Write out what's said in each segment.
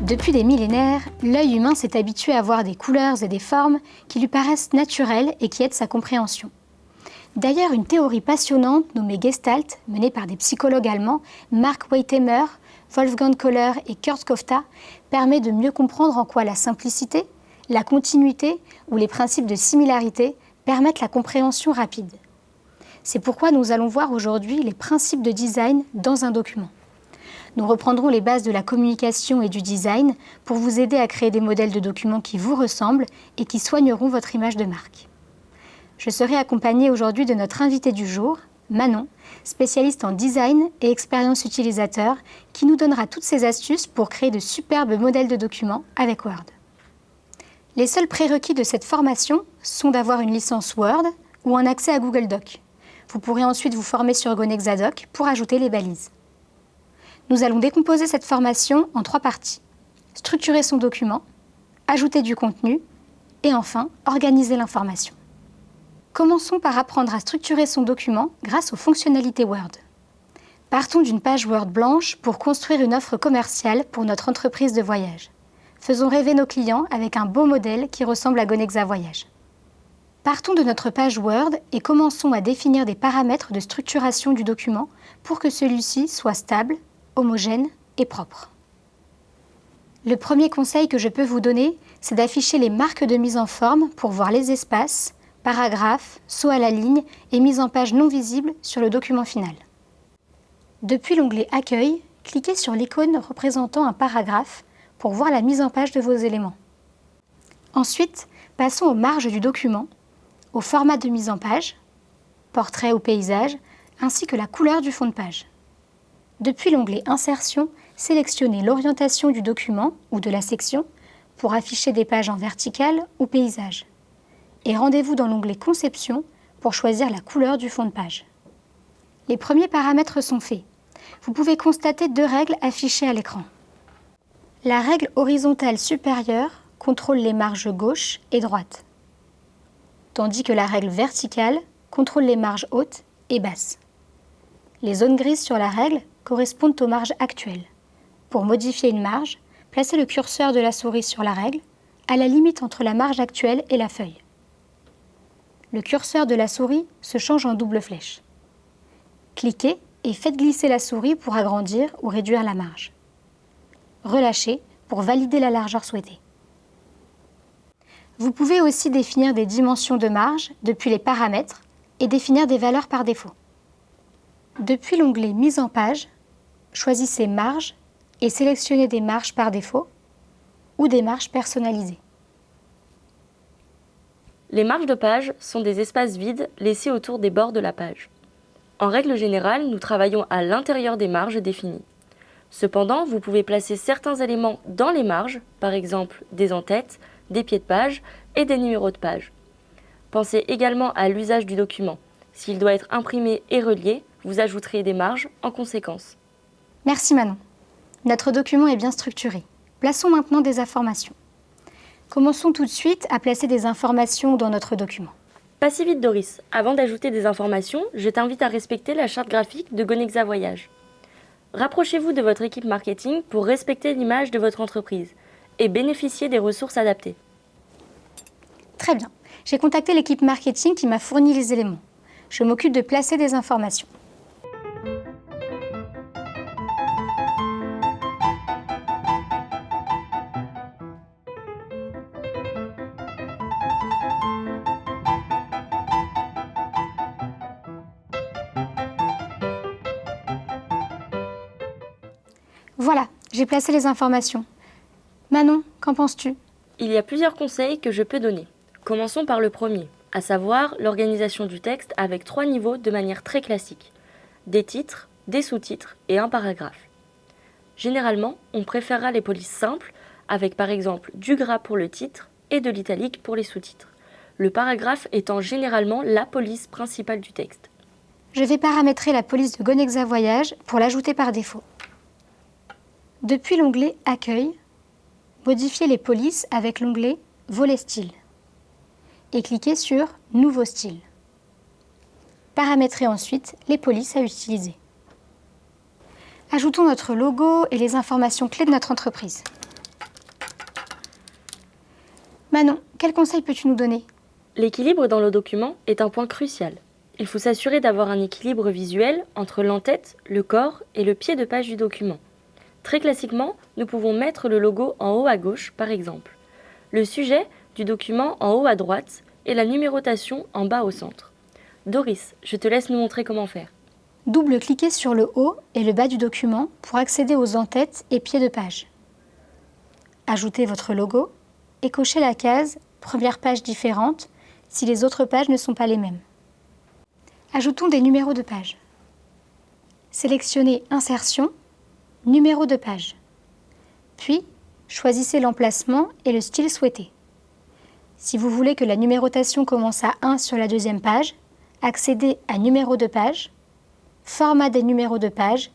Depuis des millénaires, l'œil humain s'est habitué à voir des couleurs et des formes qui lui paraissent naturelles et qui aident sa compréhension. D'ailleurs, une théorie passionnante nommée Gestalt, menée par des psychologues allemands, Mark Weitheimer, Wolfgang Kohler et Kurt Kofta, permet de mieux comprendre en quoi la simplicité, la continuité ou les principes de similarité permettent la compréhension rapide. C'est pourquoi nous allons voir aujourd'hui les principes de design dans un document. Nous reprendrons les bases de la communication et du design pour vous aider à créer des modèles de documents qui vous ressemblent et qui soigneront votre image de marque. Je serai accompagnée aujourd'hui de notre invitée du jour, Manon, spécialiste en design et expérience utilisateur, qui nous donnera toutes ses astuces pour créer de superbes modèles de documents avec Word. Les seuls prérequis de cette formation sont d'avoir une licence Word ou un accès à Google Docs. Vous pourrez ensuite vous former sur GoNexaDoc pour ajouter les balises. Nous allons décomposer cette formation en 3 parties. Structurer son document, ajouter du contenu et enfin organiser l'information. Commençons par apprendre à structurer son document grâce aux fonctionnalités Word. Partons d'une page Word blanche pour construire une offre commerciale pour notre entreprise de voyage. Faisons rêver nos clients avec un beau modèle qui ressemble à Gonexa Voyage. Partons de notre page Word et commençons à définir des paramètres de structuration du document pour que celui-ci soit stable, homogène et propre. Le premier conseil que je peux vous donner, c'est d'afficher les marques de mise en forme pour voir les espaces, paragraphes, sauts à la ligne et mise en page non visible sur le document final. Depuis l'onglet Accueil, cliquez sur l'icône représentant un paragraphe pour voir la mise en page de vos éléments. Ensuite, passons aux marges du document, au format de mise en page, portrait ou paysage, ainsi que la couleur du fond de page. Depuis l'onglet Insertion, sélectionnez l'orientation du document ou de la section pour afficher des pages en verticale ou paysage. Et rendez-vous dans l'onglet Conception pour choisir la couleur du fond de page. Les premiers paramètres sont faits. Vous pouvez constater 2 règles affichées à l'écran. La règle horizontale supérieure contrôle les marges gauche et droite, tandis que la règle verticale contrôle les marges hautes et basses. Les zones grises sur la règle correspondent aux marges actuelles. Pour modifier une marge, placez le curseur de la souris sur la règle, à la limite entre la marge actuelle et la feuille. Le curseur de la souris se change en double flèche. Cliquez et faites glisser la souris pour agrandir ou réduire la marge. Relâchez pour valider la largeur souhaitée. Vous pouvez aussi définir des dimensions de marge depuis les paramètres et définir des valeurs par défaut. Depuis l'onglet Mise en page, choisissez Marge et sélectionnez des marges par défaut ou des marges personnalisées. Les marges de page sont des espaces vides laissés autour des bords de la page. En règle générale, nous travaillons à l'intérieur des marges définies. Cependant, vous pouvez placer certains éléments dans les marges, par exemple des en-têtes, des pieds de page et des numéros de page. Pensez également à l'usage du document. S'il doit être imprimé et relié, vous ajouterez des marges en conséquence. Merci Manon. Notre document est bien structuré. Plaçons maintenant des informations. Commençons tout de suite à placer des informations dans notre document. Pas si vite Doris, avant d'ajouter des informations, je t'invite à respecter la charte graphique de Gonexa Voyage. Rapprochez-vous de votre équipe marketing pour respecter l'image de votre entreprise et bénéficier des ressources adaptées. Très bien. J'ai contacté l'équipe marketing qui m'a fourni les éléments. Je m'occupe de placer des informations. Voilà, j'ai placé les informations. Manon, qu'en penses-tu ? Il y a plusieurs conseils que je peux donner. Commençons par le premier, à savoir l'organisation du texte avec 3 niveaux de manière très classique. Des titres, des sous-titres et un paragraphe. Généralement, on préférera les polices simples avec par exemple du gras pour le titre et de l'italique pour les sous-titres. Le paragraphe étant généralement la police principale du texte. Je vais paramétrer la police de Gonexa Voyage pour l'ajouter par défaut. Depuis l'onglet Accueil, modifiez les polices avec l'onglet Volet style et cliquez sur Nouveau style. Paramétrez ensuite les polices à utiliser. Ajoutons notre logo et les informations clés de notre entreprise. Manon, quel conseil peux-tu nous donner? L'équilibre dans le document est un point crucial. Il faut s'assurer d'avoir un équilibre visuel entre l'entête, le corps et le pied de page du document. Très classiquement, nous pouvons mettre le logo en haut à gauche, par exemple, le sujet du document en haut à droite et la numérotation en bas au centre. Doris, je te laisse nous montrer comment faire. Double-cliquez sur le haut et le bas du document pour accéder aux en-têtes et pieds de page. Ajoutez votre logo et cochez la case « Première page différente » si les autres pages ne sont pas les mêmes. Ajoutons des numéros de page. Sélectionnez « Insertion »,« Numéro de page ». Puis, choisissez l'emplacement et le style souhaité. Si vous voulez que la numérotation commence à 1 sur la deuxième page, accédez à « Numéro de page », Format des numéros de page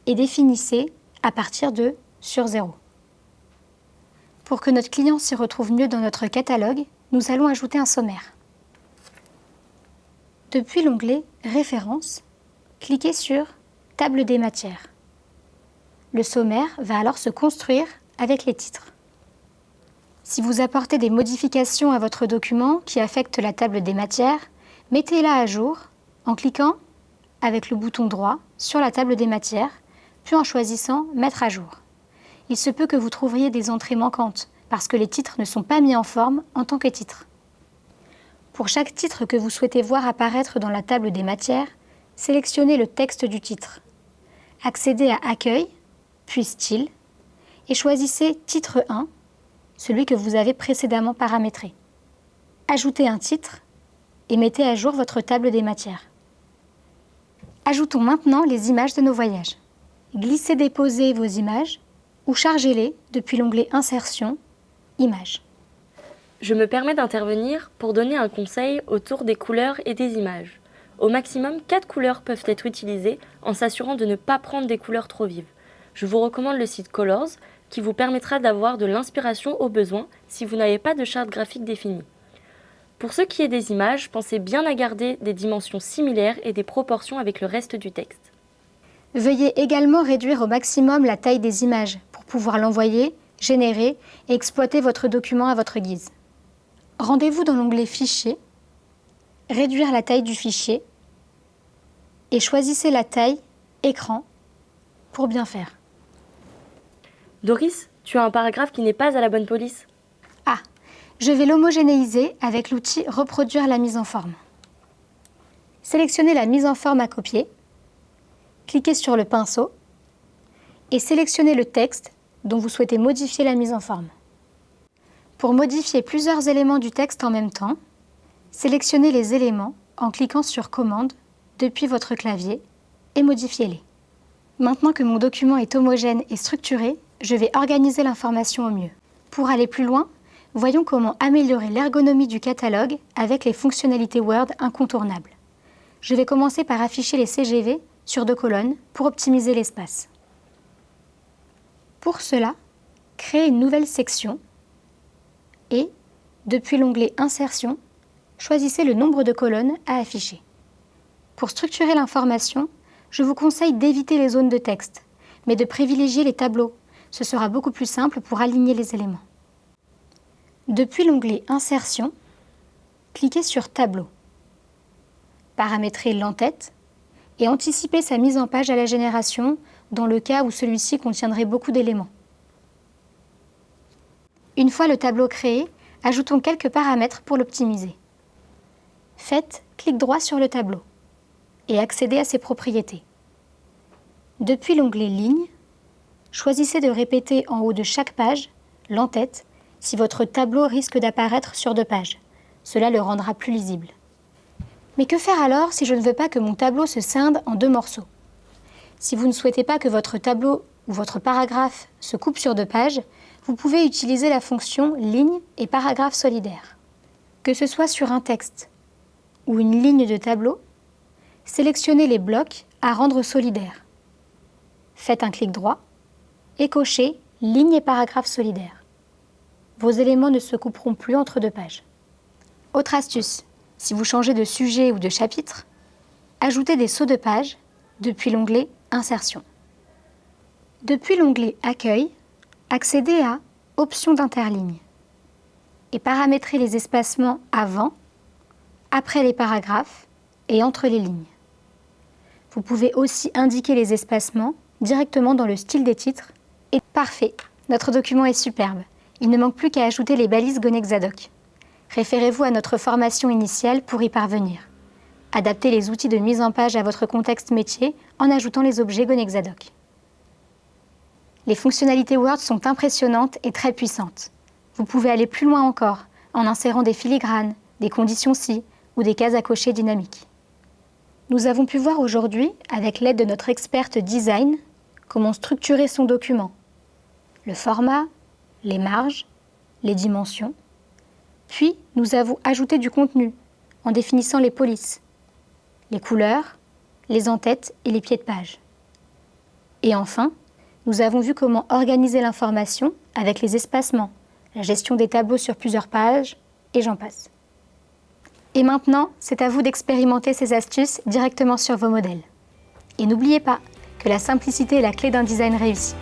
et définissez à partir de sur 0. Pour que notre client s'y retrouve mieux dans notre catalogue, nous allons ajouter un sommaire. Depuis l'onglet Références, cliquez sur Table des matières. Le sommaire va alors se construire avec les titres. Si vous apportez des modifications à votre document qui affectent la table des matières, mettez-la à jour en cliquant avec le bouton droit sur la table des matières, puis en choisissant Mettre à jour. Il se peut que vous trouviez des entrées manquantes parce que les titres ne sont pas mis en forme en tant que titres. Pour chaque titre que vous souhaitez voir apparaître dans la table des matières, sélectionnez le texte du titre. Accédez à Accueil, puis Style, et choisissez Titre 1, celui que vous avez précédemment paramétré. Ajoutez un titre et mettez à jour votre table des matières. Ajoutons maintenant les images de nos voyages. Glissez-déposez vos images ou chargez-les depuis l'onglet Insertion, Images. Je me permets d'intervenir pour donner un conseil autour des couleurs et des images. Au maximum, 4 couleurs peuvent être utilisées en s'assurant de ne pas prendre des couleurs trop vives. Je vous recommande le site Colors qui vous permettra d'avoir de l'inspiration au besoin si vous n'avez pas de charte graphique définie. Pour ce qui est des images, pensez bien à garder des dimensions similaires et des proportions avec le reste du texte. Veuillez également réduire au maximum la taille des images pour pouvoir l'envoyer, générer et exploiter votre document à votre guise. Rendez-vous dans l'onglet Fichier, Réduire la taille du fichier et choisissez la taille Écran pour bien faire. Doris, tu as un paragraphe qui n'est pas à la bonne police. Ah, je vais l'homogénéiser avec l'outil Reproduire la mise en forme. Sélectionnez la mise en forme à copier, cliquez sur le pinceau et sélectionnez le texte dont vous souhaitez modifier la mise en forme. Pour modifier plusieurs éléments du texte en même temps, sélectionnez les éléments en cliquant sur Commande depuis votre clavier et modifiez-les. Maintenant que mon document est homogène et structuré, je vais organiser l'information au mieux. Pour aller plus loin, voyons comment améliorer l'ergonomie du catalogue avec les fonctionnalités Word incontournables. Je vais commencer par afficher les CGV sur 2 colonnes pour optimiser l'espace. Pour cela, créez une nouvelle section et, depuis l'onglet Insertion, choisissez le nombre de colonnes à afficher. Pour structurer l'information, je vous conseille d'éviter les zones de texte, mais de privilégier les tableaux. Ce sera beaucoup plus simple pour aligner les éléments. Depuis l'onglet Insertion, cliquez sur Tableau. Paramétrez l'en-tête et anticipez sa mise en page à la génération dans le cas où celui-ci contiendrait beaucoup d'éléments. Une fois le tableau créé, ajoutons quelques paramètres pour l'optimiser. Faites clic droit sur le tableau et accédez à ses propriétés. Depuis l'onglet Ligne, choisissez de répéter en haut de chaque page l'en-tête si votre tableau risque d'apparaître sur 2 pages. Cela le rendra plus lisible. Mais que faire alors si je ne veux pas que mon tableau se scinde en 2 morceaux? Si vous ne souhaitez pas que votre tableau ou votre paragraphe se coupe sur 2 pages, vous pouvez utiliser la fonction ligne et paragraphe solidaire. Que ce soit sur un texte ou une ligne de tableau, sélectionnez les blocs à rendre solidaires. Faites un clic droit et cochez ligne et paragraphe solidaire. Vos éléments ne se couperont plus entre 2 pages. Autre astuce, si vous changez de sujet ou de chapitre, ajoutez des sauts de page depuis l'onglet Insertion. Depuis l'onglet Accueil, accédez à Options d'interligne et paramétrer les espacements avant, après les paragraphes et entre les lignes. Vous pouvez aussi indiquer les espacements directement dans le style des titres. Et parfait, notre document est superbe. Il ne manque plus qu'à ajouter les balises Gonexadoc. Référez-vous à notre formation initiale pour y parvenir. Adaptez les outils de mise en page à votre contexte métier en ajoutant les objets Gonexadoc. Les fonctionnalités Word sont impressionnantes et très puissantes. Vous pouvez aller plus loin encore en insérant des filigranes, des conditions si ou des cases à cocher dynamiques. Nous avons pu voir aujourd'hui, avec l'aide de notre experte design, comment structurer son document. Le format, les marges, les dimensions. Puis, nous avons ajouté du contenu en définissant les polices, les couleurs, les en-têtes et les pieds de page. Et enfin, nous avons vu comment organiser l'information avec les espacements, la gestion des tableaux sur plusieurs pages, et j'en passe. Et maintenant, c'est à vous d'expérimenter ces astuces directement sur vos modèles. Et n'oubliez pas que la simplicité est la clé d'un design réussi.